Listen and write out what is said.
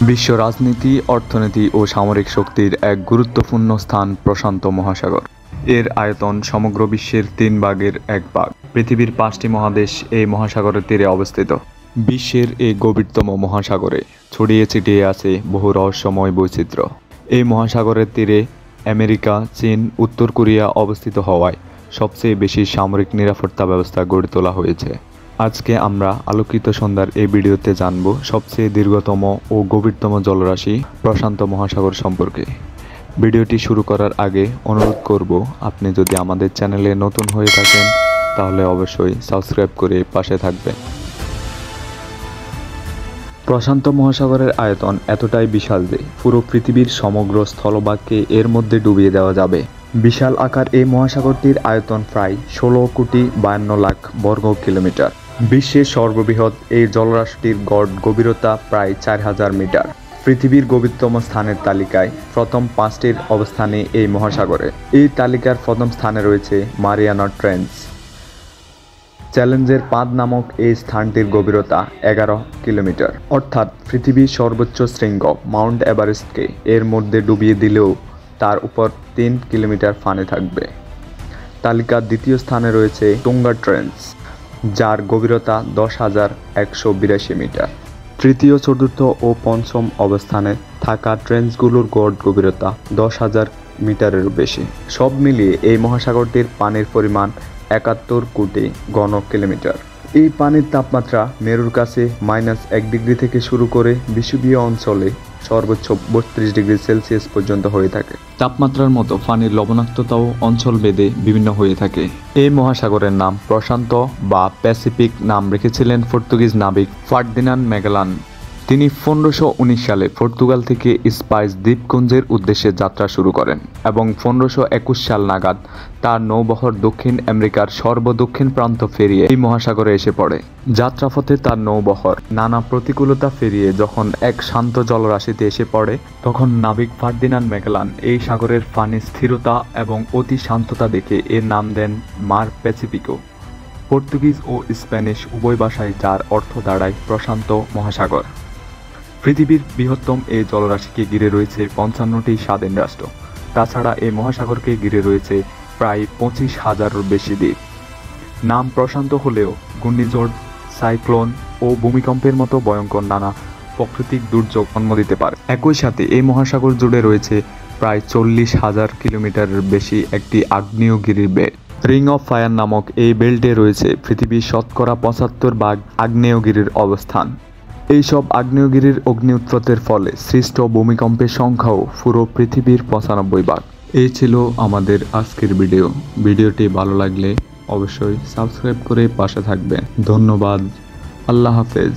বিশ্ব রাজনীতি, অর্থনীতি ও সামরিক শক্তির এক গুরুত্বপূর্ণ স্থান প্রশান্ত মহাসাগর। এর আয়তন সমগ্র বিশ্বের 3 ভাগের 1 ভাগ। পৃথিবীর 5টি মহাদেশ এই মহাসাগরের তীরে অবস্থিত। বিশ্বের এই গভীরতম মহাসাগরে ছড়িয়ে ছিটিয়ে আছে বহু রহস্যময় বৈচিত্র্য। এই মহাসাগরের তীরে আমেরিকা, চীন, উত্তর কোরিয়া অবস্থিত হওয়ায় সবচেয়ে বেশি সামরিক নিরাপত্তা ব্যবস্থা গড়ে তোলা হয়েছে। আজকে আমরা আলোকিত সন্ধ্যার এই ভিডিওতে জানব সবচেয়ে দীর্ঘতম ও গভীরতম জলরাশি প্রশান্ত মহাসাগর সম্পর্কে। ভিডিওটি শুরু করার আগে অনুরোধ করব, আপনি যদি আমাদের চ্যানেলে নতুন হয়ে থাকেন তাহলে অবশ্যই সাবস্ক্রাইব করে পাশে থাকবেন। প্রশান্ত মহাসাগরের আয়তন এতটাই বিশাল যে পুরো পৃথিবীর সমগ্র স্থলভাগকে এর মধ্যে ডুবিয়ে দেওয়া যাবে। বিশাল আকার এই মহাসাগরটির আয়তন প্রায় 16,52,00,000 বর্গ কিলোমিটার। বিশ্বের সর্ববৃহৎ এই জলরাশিটির গড় গভীরতা প্রায় 4,000 মিটার। পৃথিবীর গভীরতম স্থানের তালিকায় প্রথম 5টির অবস্থানে এই মহাসাগরে। এই তালিকার প্রথম স্থানে রয়েছে মারিয়ানা ট্রেঞ্চ। চ্যালেঞ্জের পাদ নামক এই স্থানটির গভীরতা 11 কিলোমিটার, অর্থাৎ পৃথিবীর সর্বোচ্চ শৃঙ্গ মাউন্ট এভারেস্টকে এর মধ্যে ডুবিয়ে দিলেও তার উপর 3 কিলোমিটার ফানে থাকবে। তালিকার দ্বিতীয় স্থানে রয়েছে তুঙ্গা ট্রেঞ্চ, যার গভীরতা 10,182 মিটার। তৃতীয়, চতুর্থ ও পঞ্চম অবস্থানে থাকা ট্রেঞ্চগুলোর গড় গভীরতা 10,000 মিটারেরও বেশি। সব মিলিয়ে এই মহাসাগরটির পানির পরিমাণ 71 কোটি ঘন কিলোমিটার। এই পানির তাপমাত্রা মেরুর কাছে -1 ডিগ্রি থেকে শুরু করে বিষুবীয় অঞ্চলে সর্বোচ্চ 32 ডিগ্রি সেলসিয়াস পর্যন্ত হয়ে থাকে। তাপমাত্রার মতো পানির লবণাক্ততাও অঞ্চল ভেদে বিভিন্ন হয়ে থাকে। এই মহাসাগরের নাম প্রশান্ত বা প্যাসিফিক নাম রেখেছিলেন পর্তুগিজ নাবিক ফার্দিনান্দ ম্যাগেলান। তিনি 1519 সালে পর্তুগাল থেকে স্পাইস দ্বীপপুঞ্জের উদ্দেশ্যে যাত্রা শুরু করেন এবং 1521 সাল নাগাদ তার নৌবহর দক্ষিণ আমেরিকার সর্বদক্ষিণ প্রান্ত পেরিয়ে এই মহাসাগরে এসে পড়ে। যাত্রাপথে তার নৌবহর নানা প্রতিকূলতা পেরিয়ে যখন এক শান্ত জলরাশিতে এসে পড়ে, তখন নাবিক ফার্দিনান্দ ম্যাগেলান এই সাগরের পানির স্থিরতা এবং অতি শান্ততা দেখে এর নাম দেন মার প্যাসিফিকো। পর্তুগিজ ও স্প্যানিশ উভয় ভাষায় যার অর্থ দাঁড়ায় প্রশান্ত মহাসাগর। পৃথিবীর বৃহত্তম এই জলরাশিকে ঘিরে রয়েছে 55টি স্বাধীন রাষ্ট্র। তাছাড়া এই মহাসাগরকে ঘিরে রয়েছে প্রায় 25,000-এরও বেশি দ্বীপ। নাম প্রশান্ত হলেও ঘূর্ণিঝড়, সাইক্লোন ও ভূমিকম্পের মতো ভয়ঙ্কর নানা প্রাকৃতিক দুর্যোগ জন্ম দিতে পারে। একই সাথে এই মহাসাগর জুড়ে রয়েছে প্রায় 40,000 কিলোমিটারের বেশি একটি আগ্নেয়গিরির বেল্ট। রিং অফ ফায়ার নামক এই বেল্টে রয়েছে পৃথিবীর শতকরা 75 আগ্নেয়গিরির অবস্থান। এইসব আগ্নেয়গিরির অগ্নি উৎপাতের ফলে সৃষ্ট ভূমিকম্পের সংখ্যাও পুরো পৃথিবীর 95 ভাগ। এই ছিল আমাদের আজকের ভিডিও। ভিডিওটি ভালো লাগলে অবশ্যই সাবস্ক্রাইব করে পাশে থাকবেন। ধন্যবাদ। আল্লাহ হাফেজ।